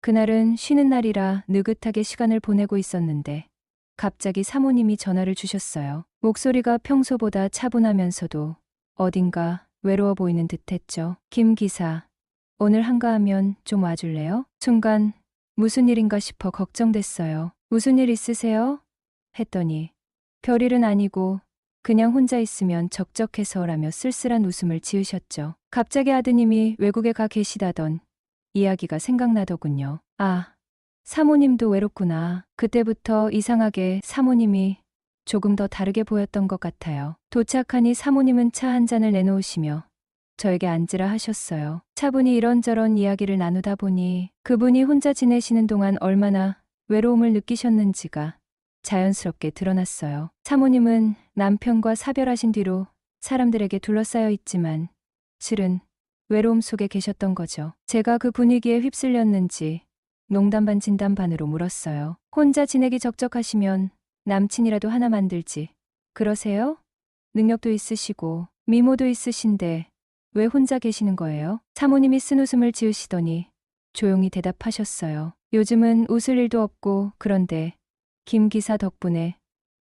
그날은 쉬는 날이라 느긋하게 시간을 보내고 있었는데 갑자기 사모님이 전화를 주셨어요. 목소리가 평소보다 차분하면서도 어딘가 외로워 보이는 듯했죠. 김 기사, 오늘 한가하면 좀 와줄래요? 순간 무슨 일인가 싶어 걱정됐어요. 무슨 일 있으세요? 했더니 별일은 아니고 그냥 혼자 있으면 적적해서라며 쓸쓸한 웃음을 지으셨죠. 갑자기 아드님이 외국에 가 계시다던 이야기가 생각나더군요. 아, 사모님도 외롭구나. 그때부터 이상하게 사모님이 조금 더 다르게 보였던 것 같아요. 도착하니 사모님은 차 한 잔을 내놓으시며 저에게 앉으라 하셨어요. 차분히 이런저런 이야기를 나누다 보니 그분이 혼자 지내시는 동안 얼마나 외로움을 느끼셨는지가 자연스럽게 드러났어요. 사모님은 남편과 사별하신 뒤로 사람들에게 둘러싸여 있지만 실은 외로움 속에 계셨던 거죠. 제가 그 분위기에 휩쓸렸는지 농담 반 진담 반으로 물었어요. 혼자 지내기 적적하시면 남친이라도 하나 만들지. 그러세요? 능력도 있으시고 미모도 있으신데 왜 혼자 계시는 거예요? 사모님이 쓴웃음을 지으시더니 조용히 대답하셨어요. 요즘은 웃을 일도 없고 그런데 김 기사 덕분에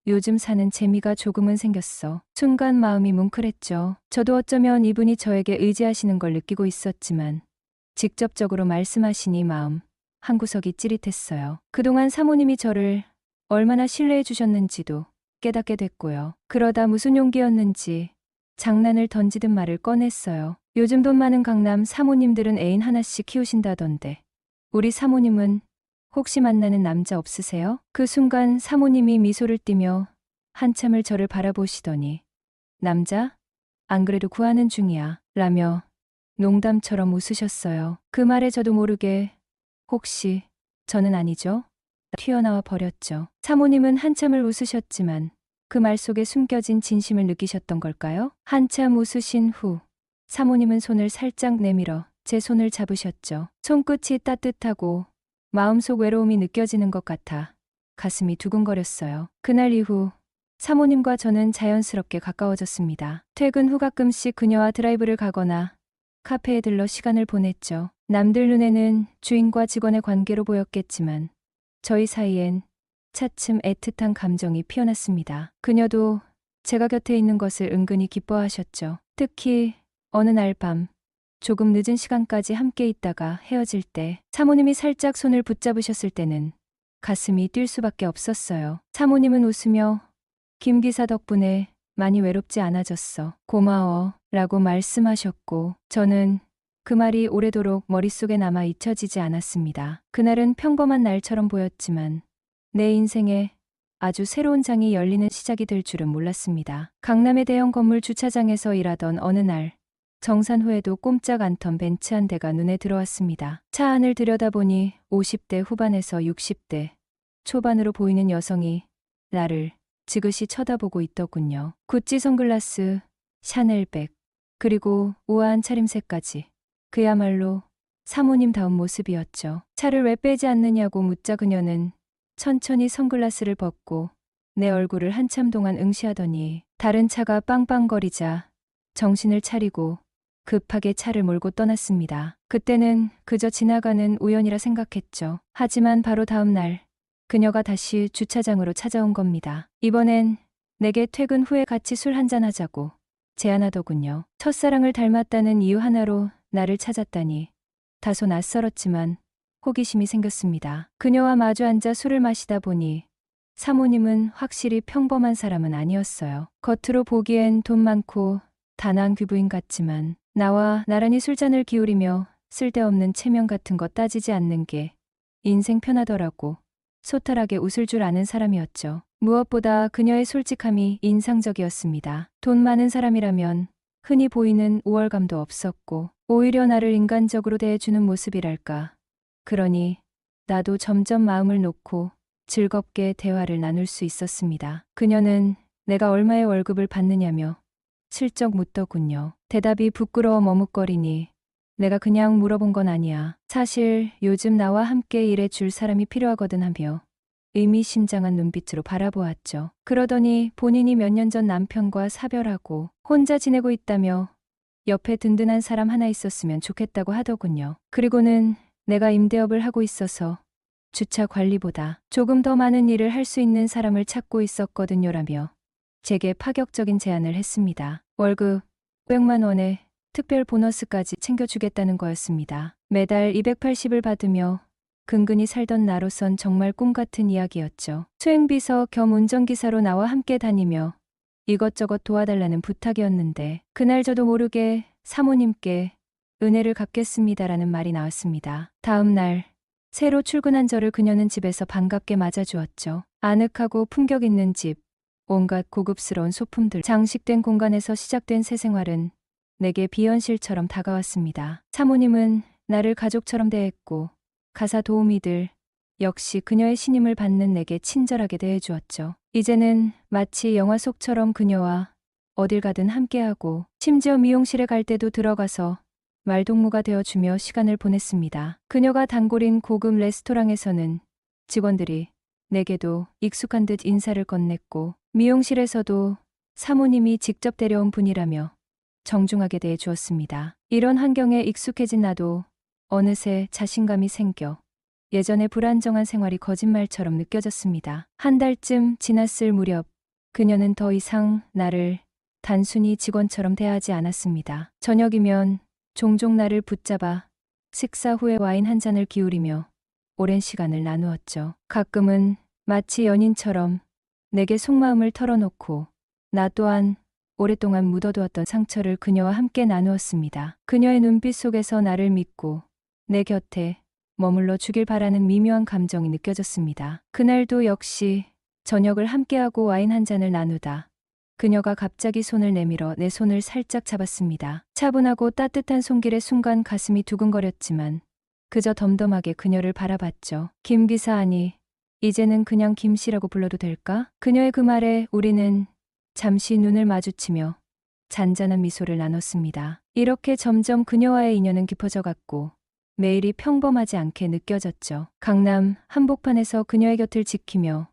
요즘 사는 재미가 조금은 생겼어. 순간 마음이 뭉클했죠. 저도 어쩌면 이분이 저에게 의지하시는 걸 느끼고 있었지만 직접적으로 말씀하시니 마음 한구석이 찌릿했어요. 그동안 사모님이 저를 얼마나 신뢰해 주셨는지도 깨닫게 됐고요. 그러다 무슨 용기였는지 장난을 던지듯 말을 꺼냈어요. 요즘 돈 많은 강남 사모님들은 애인 하나씩 키우신다던데 우리 사모님은 혹시 만나는 남자 없으세요? 그 순간 사모님이 미소를 띠며 한참을 저를 바라보시더니 남자? 안 그래도 구하는 중이야 라며 농담처럼 웃으셨어요. 그 말에 저도 모르게 혹시 저는 아니죠? 튀어나와 버렸죠. 사모님은 한참을 웃으셨지만 그 말 속에 숨겨진 진심을 느끼셨던 걸까요? 한참 웃으신 후 사모님은 손을 살짝 내밀어 제 손을 잡으셨죠. 손끝이 따뜻하고 마음속 외로움이 느껴지는 것 같아 가슴이 두근거렸어요. 그날 이후 사모님과 저는 자연스럽게 가까워졌습니다. 퇴근 후 가끔씩 그녀와 드라이브를 가거나 카페에 들러 시간을 보냈죠. 남들 눈에는 주인과 직원의 관계로 보였겠지만 저희 사이엔 차츰 애틋한 감정이 피어났습니다. 그녀도 제가 곁에 있는 것을 은근히 기뻐하셨죠. 특히 어느 날 밤 조금 늦은 시간까지 함께 있다가 헤어질 때 사모님이 살짝 손을 붙잡으셨을 때는 가슴이 뛸 수밖에 없었어요. 사모님은 웃으며 김 기사 덕분에 많이 외롭지 않아졌어. 고마워 라고 말씀하셨고 저는 그 말이 오래도록 머릿속에 남아 잊혀지지 않았습니다. 그날은 평범한 날처럼 보였지만 내 인생에 아주 새로운 장이 열리는 시작이 될 줄은 몰랐습니다. 강남의 대형 건물 주차장에서 일하던 어느 날 정산 후에도 꼼짝 않던 벤츠 한 대가 눈에 들어왔습니다. 차 안을 들여다보니 50대 후반에서 60대 초반으로 보이는 여성이 나를 지그시 쳐다보고 있더군요. 구찌 선글라스, 샤넬백, 그리고 우아한 차림새까지. 그야말로 사모님다운 모습이었죠. 차를 왜 빼지 않느냐고 묻자 그녀는 천천히 선글라스를 벗고 내 얼굴을 한참 동안 응시하더니 다른 차가 빵빵거리자 정신을 차리고 급하게 차를 몰고 떠났습니다. 그때는 그저 지나가는 우연이라 생각했죠. 하지만 바로 다음 날 그녀가 다시 주차장으로 찾아온 겁니다. 이번엔 내게 퇴근 후에 같이 술 한잔하자고 제안하더군요. 첫사랑을 닮았다는 이유 하나로 나를 찾았다니 다소 낯설었지만 호기심이 생겼습니다. 그녀와 마주 앉아 술을 마시다 보니 사모님은 확실히 평범한 사람은 아니었어요. 겉으로 보기엔 돈 많고 단아한 귀부인 같지만 나와 나란히 술잔을 기울이며 쓸데없는 체면 같은 거 따지지 않는 게 인생 편하더라고 소탈하게 웃을 줄 아는 사람이었죠. 무엇보다 그녀의 솔직함이 인상적이었습니다. 돈 많은 사람이라면 흔히 보이는 우월감도 없었고 오히려 나를 인간적으로 대해주는 모습이랄까. 그러니 나도 점점 마음을 놓고 즐겁게 대화를 나눌 수 있었습니다. 그녀는 내가 얼마의 월급을 받느냐며 슬쩍 묻더군요. 대답이 부끄러워 머뭇거리니 내가 그냥 물어본 건 아니야. 사실 요즘 나와 함께 일해줄 사람이 필요하거든 하며 의미심장한 눈빛으로 바라보았죠. 그러더니 본인이 몇 년 전 남편과 사별하고 혼자 지내고 있다며 옆에 든든한 사람 하나 있었으면 좋겠다고 하더군요. 그리고는 내가 임대업을 하고 있어서 주차 관리보다 조금 더 많은 일을 할 수 있는 사람을 찾고 있었거든요라며 제게 파격적인 제안을 했습니다. 월급 500만 원에 특별 보너스까지 챙겨주겠다는 거였습니다. 매달 280을 받으며 근근히 살던 나로선 정말 꿈같은 이야기였죠. 수행비서 겸 운전기사로 나와 함께 다니며 이것저것 도와달라는 부탁이었는데 그날 저도 모르게 사모님께 은혜를 갚겠습니다라는 말이 나왔습니다. 다음 날 새로 출근한 저를 그녀는 집에서 반갑게 맞아주었죠. 아늑하고 품격 있는 집, 온갖 고급스러운 소품들, 장식된 공간에서 시작된 새 생활은 내게 비현실처럼 다가왔습니다. 사모님은 나를 가족처럼 대했고 가사 도우미들 역시 그녀의 신임을 받는 내게 친절하게 대해주었죠. 이제는 마치 영화 속처럼 그녀와 어딜 가든 함께하고 심지어 미용실에 갈 때도 들어가서 말동무가 되어주며 시간을 보냈습니다. 그녀가 단골인 고급 레스토랑에서는 직원들이 내게도 익숙한 듯 인사를 건넸고 미용실에서도 사모님이 직접 데려온 분이라며 정중하게 대해주었습니다. 이런 환경에 익숙해진 나도 어느새 자신감이 생겨 예전의 불안정한 생활이 거짓말처럼 느껴졌습니다. 한 달쯤 지났을 무렵 그녀는 더 이상 나를 단순히 직원처럼 대하지 않았습니다. 저녁이면 종종 나를 붙잡아 식사 후에 와인 한 잔을 기울이며 오랜 시간을 나누었죠. 가끔은 마치 연인처럼 내게 속마음을 털어놓고 나 또한 오랫동안 묻어두었던 상처를 그녀와 함께 나누었습니다. 그녀의 눈빛 속에서 나를 믿고 내 곁에 머물러 주길 바라는 미묘한 감정이 느껴졌습니다. 그날도 역시 저녁을 함께하고 와인 한 잔을 나누다 그녀가 갑자기 손을 내밀어 내 손을 살짝 잡았습니다. 차분하고 따뜻한 손길에 순간 가슴이 두근거렸지만 그저 덤덤하게 그녀를 바라봤죠. 김 기사 아니 이제는 그냥 김 씨라고 불러도 될까? 그녀의 그 말에 우리는 잠시 눈을 마주치며 잔잔한 미소를 나눴습니다. 이렇게 점점 그녀와의 인연은 깊어져 갔고 매일이 평범하지 않게 느껴졌죠. 강남 한복판에서 그녀의 곁을 지키며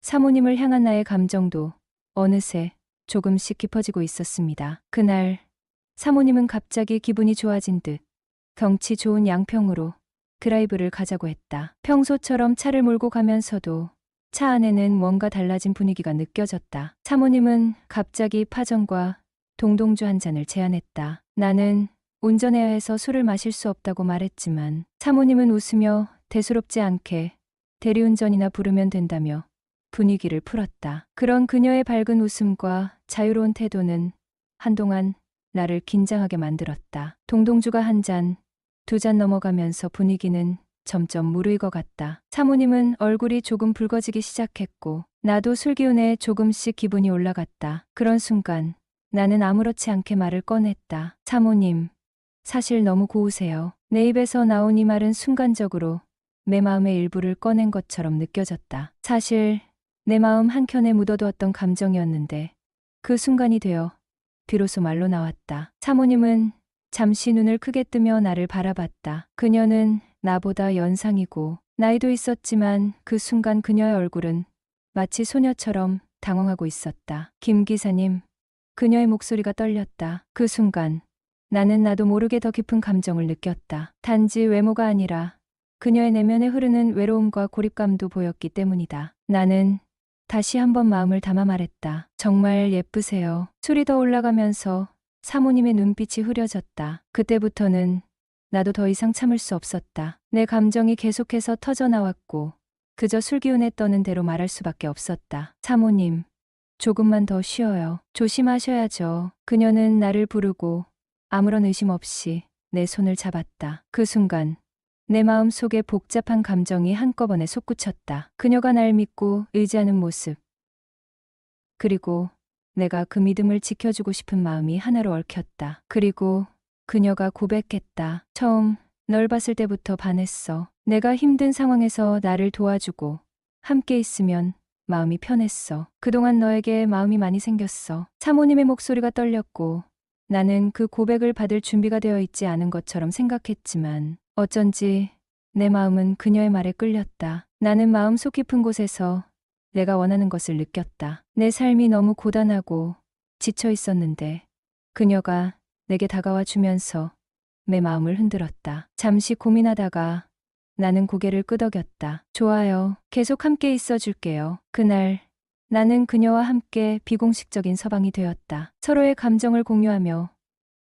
사모님을 향한 나의 감정도 어느새 조금씩 깊어지고 있었습니다. 그날 사모님은 갑자기 기분이 좋아진 듯 경치 좋은 양평으로 드라이브를 가자고 했다. 평소처럼 차를 몰고 가면서도 차 안에는 뭔가 달라진 분위기가 느껴졌다. 사모님은 갑자기 파전과 동동주 한 잔을 제안했다. 나는 운전해야 해서 술을 마실 수 없다고 말했지만 사모님은 웃으며 대수롭지 않게 대리운전이나 부르면 된다며 분위기를 풀었다. 그런 그녀의 밝은 웃음과 자유로운 태도는 한동안 나를 긴장하게 만들었다. 동동주가 한 잔, 두 잔 넘어가면서 분위기는 점점 무르익어갔다. 사모님은 얼굴이 조금 붉어지기 시작했고 나도 술 기운에 조금씩 기분이 올라갔다. 그런 순간 나는 아무렇지 않게 말을 꺼냈다. 사모님, 사실 너무 고우세요. 내 입에서 나온 이 말은 순간적으로 내 마음의 일부를 꺼낸 것처럼 느껴졌다. 사실 내 마음 한켠에 묻어두었던 감정이었는데 그 순간이 되어 비로소 말로 나왔다. 사모님은 잠시 눈을 크게 뜨며 나를 바라봤다. 그녀는 나보다 연상이고 나이도 있었지만 그 순간 그녀의 얼굴은 마치 소녀처럼 당황하고 있었다. 김 기사님, 그녀의 목소리가 떨렸다. 그 순간 나는 나도 모르게 더 깊은 감정을 느꼈다. 단지 외모가 아니라 그녀의 내면에 흐르는 외로움과 고립감도 보였기 때문이다. 나는 다시 한번 마음을 담아 말했다. 정말 예쁘세요. 술이 더 올라가면서 사모님의 눈빛이 흐려졌다. 그때부터는 나도 더 이상 참을 수 없었다. 내 감정이 계속해서 터져나왔고 그저 술기운에 떠는 대로 말할 수밖에 없었다. 사모님, 조금만 더 쉬어요. 조심하셔야죠. 그녀는 나를 부르고 아무런 의심 없이 내 손을 잡았다. 그 순간 내 마음 속에 복잡한 감정이 한꺼번에 솟구쳤다. 그녀가 날 믿고 의지하는 모습, 그리고 내가 그 믿음을 지켜주고 싶은 마음이 하나로 얽혔다. 그리고 그녀가 고백했다. 처음 널 봤을 때부터 반했어. 내가 힘든 상황에서 나를 도와주고 함께 있으면 마음이 편했어. 그동안 너에게 마음이 많이 생겼어. 사모님의 목소리가 떨렸고 나는 그 고백을 받을 준비가 되어 있지 않은 것처럼 생각했지만 어쩐지 내 마음은 그녀의 말에 끌렸다. 나는 마음속 깊은 곳에서 내가 원하는 것을 느꼈다. 내 삶이 너무 고단하고 지쳐 있었는데 그녀가 내게 다가와 주면서 내 마음을 흔들었다. 잠시 고민하다가 나는 고개를 끄덕였다. 좋아요. 계속 함께 있어 줄게요. 그날 나는 그녀와 함께 비공식적인 서방이 되었다. 서로의 감정을 공유하며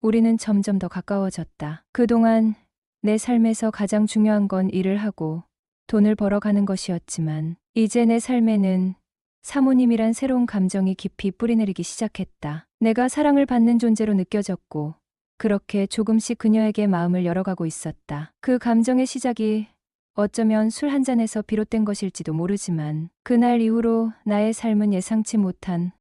우리는 점점 더 가까워졌다. 그동안 내 삶에서 가장 중요한 건 일을 하고 돈을 벌어가는 것이었지만 이제 내 삶에는 사모님이란 새로운 감정이 깊이 뿌리내리기 시작했다. 내가 사랑을 받는 존재로 느껴졌고 그렇게 조금씩 그녀에게 마음을 열어가고 있었다. 그 감정의 시작이 어쩌면 술 한 잔에서 비롯된 것일지도 모르지만 그날 이후로 나의 삶은 예상치 못한